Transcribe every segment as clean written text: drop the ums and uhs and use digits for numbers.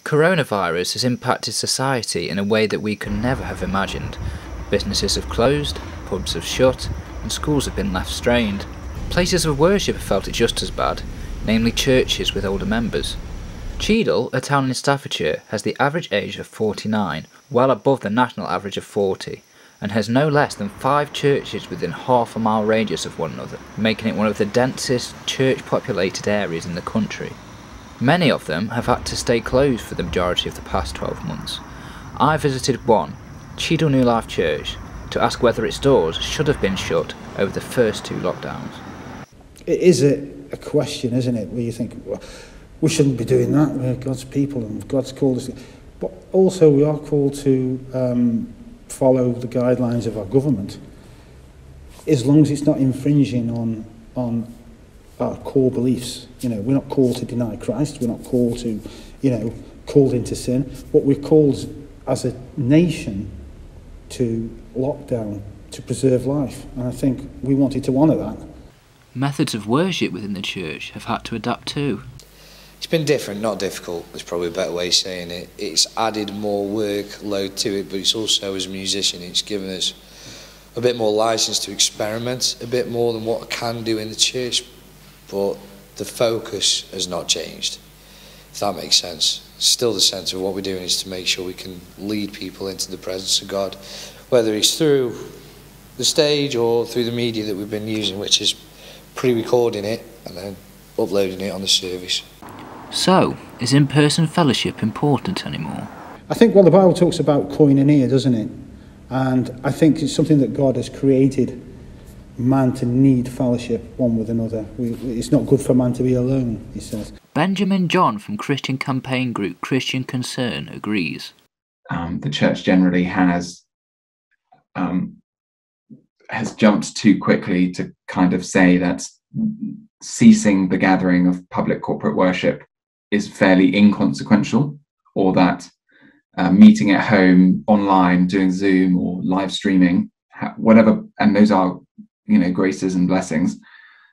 Coronavirus has impacted society in a way that we could never have imagined. Businesses have closed, pubs have shut, and schools have been left strained. Places of worship have felt it just as bad, namely churches with older members. Cheadle, a town in Staffordshire, has the average age of 49, well above the national average of 40, and has no less than 5 churches within half a mile radius of one another, making it one of the densest church-populated areas in the country. Many of them have had to stay closed for the majority of the past 12 months. I visited one, Cheadle New Life Church, to ask whether its doors should have been shut over the first 2 lockdowns. It is a question, isn't it, where you think, well, we shouldn't be doing that, we're God's people and God's called us. But also we are called to follow the guidelines of our government, as long as it's not infringing on our core beliefs. You know, we're not called to deny Christ, we're not called to, called into sin. What we're called as a nation to lock down, to preserve life. And I think we wanted to honour that. Methods of worship within the church have had to adapt too. It's been different, not difficult, is probably a better way of saying it. It's added more workload to it, but it's also, as a musician, it's given us a bit more licence to experiment, a bit more than what I can do in the church, but the focus has not changed, if that makes sense. Still the centre of what we're doing is to make sure we can lead people into the presence of God, whether it's through the stage or through the media that we've been using, which is pre-recording it and then uploading it on the service. So, is in-person fellowship important anymore? I think, well, the Bible talks about koinonia, doesn't it? And I think it's something that God has created man to need fellowship one with another. It's not good for man to be alone, he says. Benjamin John from Christian campaign group Christian Concern agrees. The church generally has jumped too quickly to kind of say that ceasing the gathering of public corporate worship is fairly inconsequential, or that meeting at home, online, doing Zoom or live streaming, whatever, and those are, graces and blessings,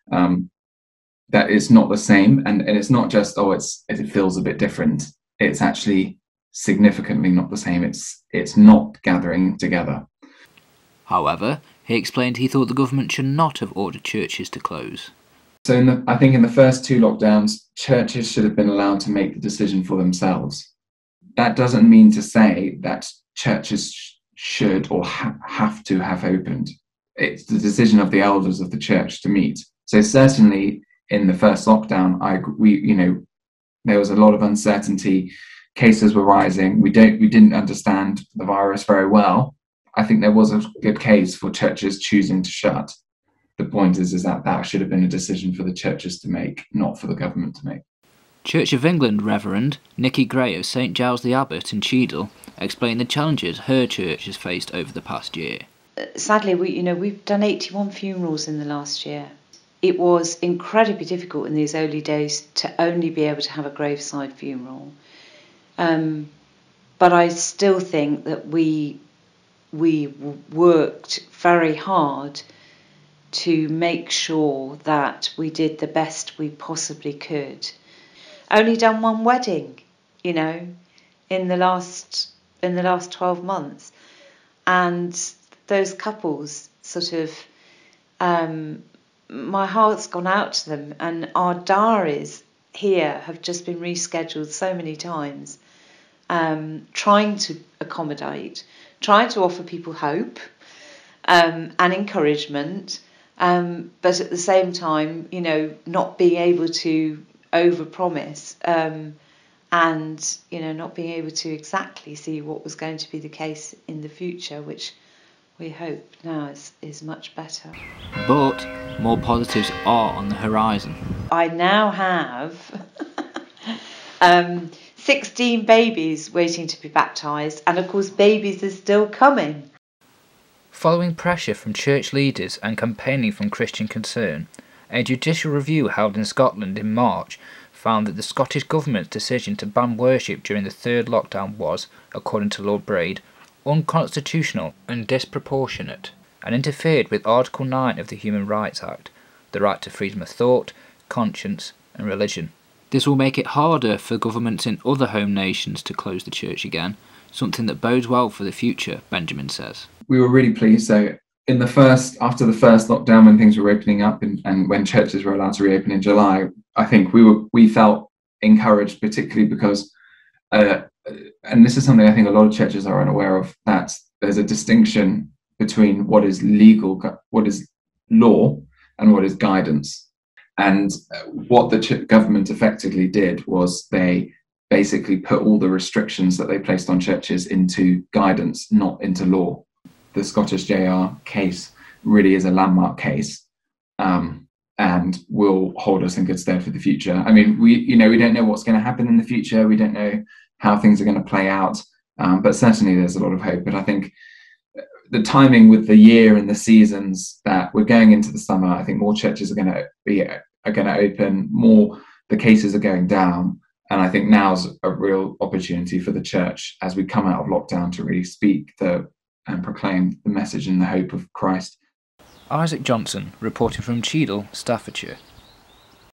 that it's not the same. And it's not just, it feels a bit different. It's actually significantly not the same. It's not gathering together. However, he explained he thought the government should not have ordered churches to close. So I think in the first 2 lockdowns, churches should have been allowed to make the decision for themselves. That doesn't mean to say that churches should or have to have opened. It's the decision of the elders of the church to meet. So certainly in the first lockdown, there was a lot of uncertainty. Cases were rising. We didn't understand the virus very well. I think there was a good case for churches choosing to shut. The point is that should have been a decision for the churches to make, not for the government to make. Church of England Reverend Nicky Gray of St Giles the Abbot in Cheadle explained the challenges her church has faced over the past year. Sadly, we've done 81 funerals in the last year. It was incredibly difficult in these early days to only be able to have a graveside funeral. But I still think that we worked very hard to make sure that we did the best we possibly could. Only done one wedding, in the last 12 months, and those couples sort of, my heart's gone out to them, and our diaries here have just been rescheduled so many times, trying to accommodate, trying to offer people hope and encouragement, but at the same time, not being able to overpromise, and not being able to exactly see what was going to be the case in the future, which we hope now is much better. But more positives are on the horizon. I now have 16 babies waiting to be baptised, and of course babies are still coming. Following pressure from church leaders and campaigning from Christian Concern, a judicial review held in Scotland in March found that the Scottish Government's decision to ban worship during the 3rd lockdown was, according to Lord Braid, unconstitutional and disproportionate, and interfered with Article 9 of the Human Rights Act, the right to freedom of thought, conscience and religion. This will make it harder for governments in other home nations to close the church again, something that bodes well for the future, Benjamin says. We were really pleased. So after the first lockdown, when things were opening up and when churches were allowed to reopen in July, I think we felt encouraged, particularly because, and this is something I think a lot of churches are unaware of, that there's a distinction between what is legal, what is law, and what is guidance. And what the government effectively did was they basically put all the restrictions that they placed on churches into guidance, not into law. The Scottish JR case really is a landmark case, and will hold us in good stead for the future. I mean, we don't know what's going to happen in the future. We don't know how things are going to play out, but certainly there's a lot of hope. But I think the timing with the year and the seasons that we're going into the summer, I think more churches are going to open, more the cases are going down, and I think now's a real opportunity for the church as we come out of lockdown to really speak and proclaim the message and the hope of Christ. Isaac Johnson, reporting from Cheadle, Staffordshire.